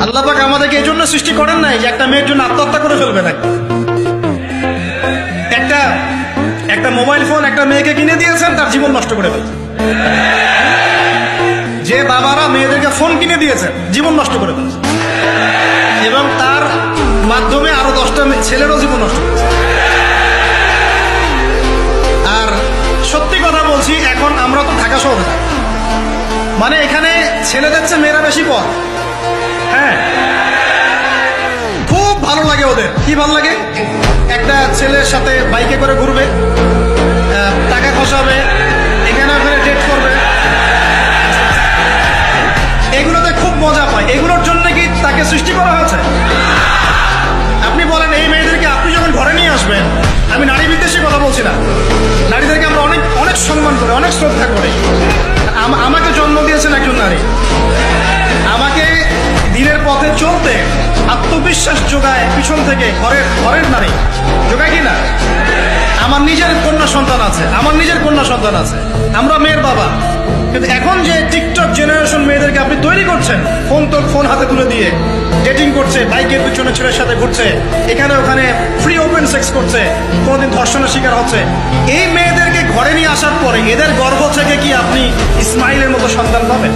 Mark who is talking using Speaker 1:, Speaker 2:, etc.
Speaker 1: আল্লাহ পাক আমাদেরকে এই জন্য সৃষ্টি করেন নাই যে একটা মেয়ের জন্য আত্মহত্যা করে ফেলবে নাকি। একটা মোবাইল ফোন একটা মেয়েকে কিনে দিয়েছেন, তার জীবন নষ্ট করে ফেলছেন। যে বাবারা মেয়েদেরকে ফোন কিনে দিয়েছেন, জীবন নষ্ট করে ফেলছেন, এবং তার মাধ্যমে আরো 10টা ছেলেরও জীবন নষ্ট করেছে। আর সত্যি কথা বলছি, এখন আমরা তো ঢাকা শহরে থাকি, মানে এখানে ছেলেদের চেয়ে মেয়েরা বেশি পথ। হ্যাঁ, খুব ভালো লাগে ওদের। কি ভালো লাগে? একটা ছেলের সাথে বাইকে করে ঘুরবে, টাকা খসাবে, এখানে ওখানে ডেট করবে, এগুলোতে খুব মজা পায়। এগুলোর জন্য কি তাকে সৃষ্টি করা হয়েছে? আপনি বলেন, এই মেয়েদেরকে আপনি যখন ঘরে নিয়ে আসবেন, আমি নারী বিদ্বেষী কথা বলছি না, নারীদেরকে আমরা অনেক অনেক সম্মান করি, অনেক শ্রদ্ধা করি। আমাকে জন্ম দিয়েছেন একজন নারী, আমাকে দিনের পথে চলতে আত্মবিশ্বাস যোগায় পিছন থেকে, ঘরের নারী যোগায় কিনা? আমার নিজের কন্যা সন্তান আছে, আমরা মেয়ের বাবা। কিন্তু এখন যে টিকটক জেনারেশন মেয়েদেরকে আপনি তৈরি করছেন, ফোন হাতে তুলে দিয়ে ডেটিং করছে, বাইকের পিছনে ছেলের সাথে ঘুরছে, এখানে ওখানে ফ্রি ওপেন সেক্স করছে, কোনোদিন ধর্ষণের শিকার হচ্ছে, এই মেয়েদেরকে ঘরে নিয়ে আসার পরে এদের গর্ভ থেকে কি আপনি ইসমাইলের মতো সন্তান পাবেন?